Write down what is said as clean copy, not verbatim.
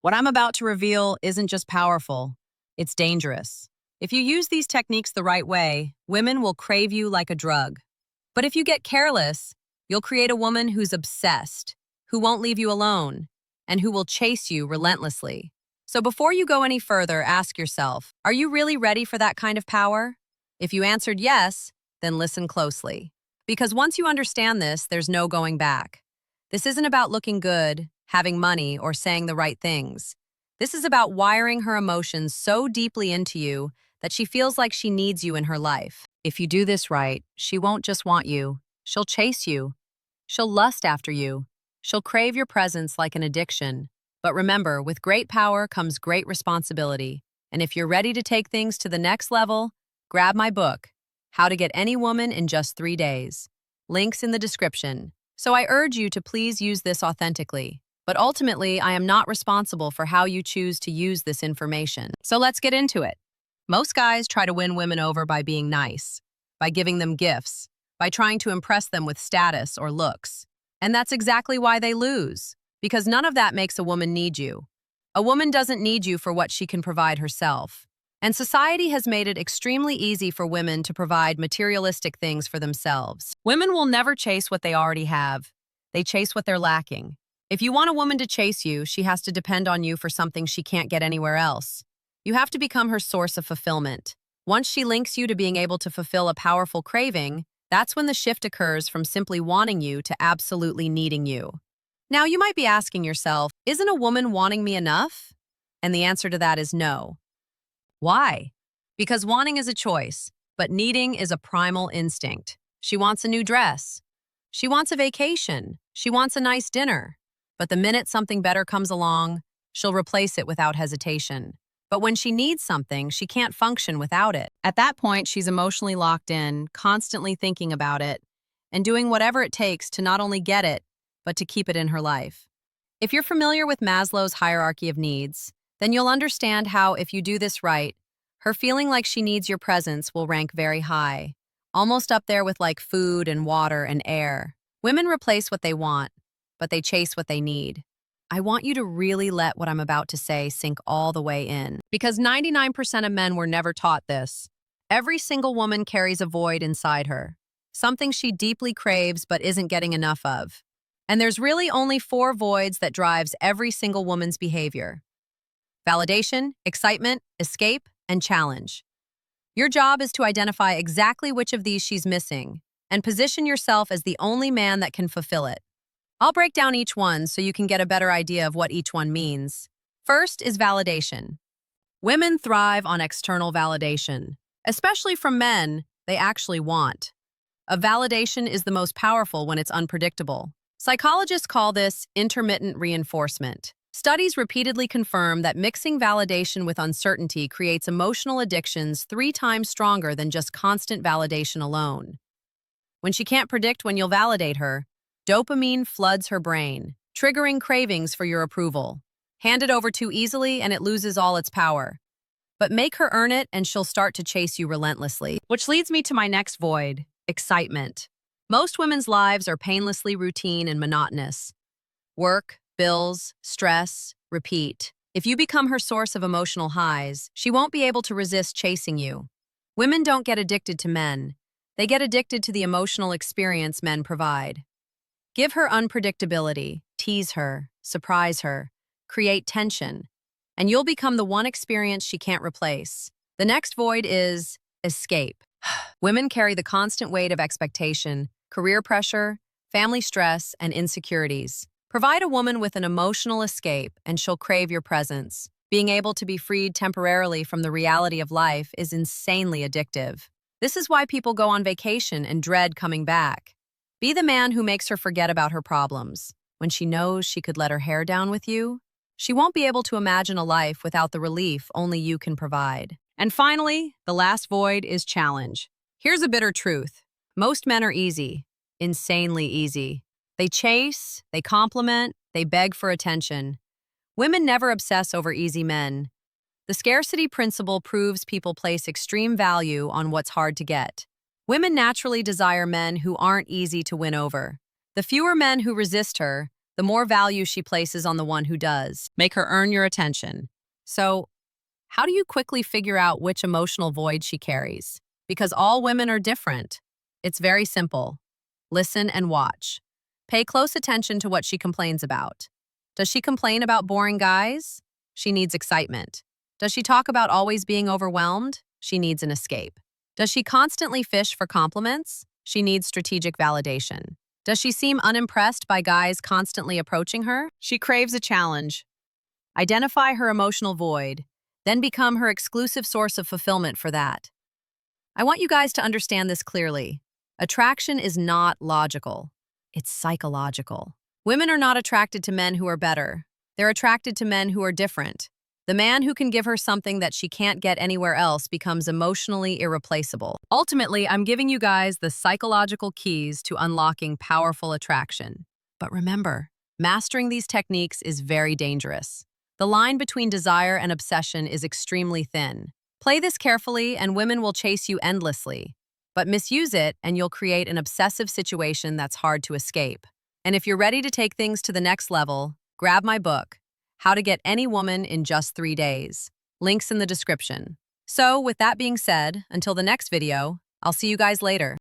What I'm about to reveal isn't just powerful, it's dangerous. If you use these techniques the right way, women will crave you like a drug. But if you get careless, you'll create a woman who's obsessed, who won't leave you alone, and who will chase you relentlessly. So before you go any further, ask yourself, are you really ready for that kind of power? If you answered yes, then listen closely. Because once you understand this, there's no going back. This isn't about looking good, having money, or saying the right things. This is about wiring her emotions so deeply into you that she feels like she needs you in her life. If you do this right, she won't just want you, she'll chase you. She'll lust after you. She'll crave your presence like an addiction. But remember, with great power comes great responsibility. And if you're ready to take things to the next level, grab my book, How to Get Any Woman in Just 3 Days. Links in the description. So I urge you to please use this authentically. But ultimately, I am not responsible for how you choose to use this information. So let's get into it. Most guys try to win women over by being nice, by giving them gifts, by trying to impress them with status or looks. And that's exactly why they lose, because none of that makes a woman need you. A woman doesn't need you for what she can provide herself. And society has made it extremely easy for women to provide materialistic things for themselves. Women will never chase what they already have. They chase what they're lacking. If you want a woman to chase you, she has to depend on you for something she can't get anywhere else. You have to become her source of fulfillment. Once she links you to being able to fulfill a powerful craving, that's when the shift occurs from simply wanting you to absolutely needing you. Now, you might be asking yourself, isn't a woman wanting me enough? And the answer to that is no. Why? Because wanting is a choice, but needing is a primal instinct. She wants a new dress. She wants a vacation. She wants a nice dinner. But the minute something better comes along, she'll replace it without hesitation. But when she needs something, she can't function without it. At that point, she's emotionally locked in, constantly thinking about it, and doing whatever it takes to not only get it, but to keep it in her life. If you're familiar with Maslow's hierarchy of needs, then you'll understand how, if you do this right, her feeling like she needs your presence will rank very high, almost up there with like food and water and air. Women replace what they want, but they chase what they need. I want you to really let what I'm about to say sink all the way in, because 99% of men were never taught this. Every single woman carries a void inside her, something she deeply craves but isn't getting enough of. And there's really only 4 voids that drives every single woman's behavior: validation, excitement, escape, and challenge. Your job is to identify exactly which of these she's missing and position yourself as the only man that can fulfill it. I'll break down each one so you can get a better idea of what each one means. First is validation. Women thrive on external validation, especially from men they actually want. A validation is the most powerful when it's unpredictable. Psychologists call this intermittent reinforcement. Studies repeatedly confirm that mixing validation with uncertainty creates emotional addictions 3 times stronger than just constant validation alone. When she can't predict when you'll validate her, dopamine floods her brain, triggering cravings for your approval. Hand it over too easily and it loses all its power. But make her earn it and she'll start to chase you relentlessly. Which leads me to my next void: excitement. Most women's lives are painlessly routine and monotonous. Work, bills, stress, repeat. If you become her source of emotional highs, she won't be able to resist chasing you. Women don't get addicted to men. They get addicted to the emotional experience men provide. Give her unpredictability, tease her, surprise her, create tension, and you'll become the one experience she can't replace. The next void is escape. Women carry the constant weight of expectation, career pressure, family stress, and insecurities. Provide a woman with an emotional escape, and she'll crave your presence. Being able to be freed temporarily from the reality of life is insanely addictive. This is why people go on vacation and dread coming back. Be the man who makes her forget about her problems. When she knows she could let her hair down with you, she won't be able to imagine a life without the relief only you can provide. And finally, the last void is challenge. Here's a bitter truth. Most men are easy, insanely easy. They chase, they compliment, they beg for attention. Women never obsess over easy men. The scarcity principle proves people place extreme value on what's hard to get. Women naturally desire men who aren't easy to win over. The fewer men who resist her, the more value she places on the one who does. Make her earn your attention. So, how do you quickly figure out which emotional void she carries? Because all women are different. It's very simple. Listen and watch. Pay close attention to what she complains about. Does she complain about boring guys? She needs excitement. Does she talk about always being overwhelmed? She needs an escape. Does she constantly fish for compliments? She needs strategic validation. Does she seem unimpressed by guys constantly approaching her? She craves a challenge. Identify her emotional void, then become her exclusive source of fulfillment for that. I want you guys to understand this clearly. Attraction is not logical. It's psychological. Women are not attracted to men who are better. They're attracted to men who are different. The man who can give her something that she can't get anywhere else becomes emotionally irreplaceable. Ultimately, I'm giving you guys the psychological keys to unlocking powerful attraction. But remember, mastering these techniques is very dangerous. The line between desire and obsession is extremely thin. Play this carefully and women will chase you endlessly. But misuse it and you'll create an obsessive situation that's hard to escape. And if you're ready to take things to the next level, grab my book, How to Get Any Woman in Just 3 Days. Links in the description. So, with that being said, until the next video, I'll see you guys later.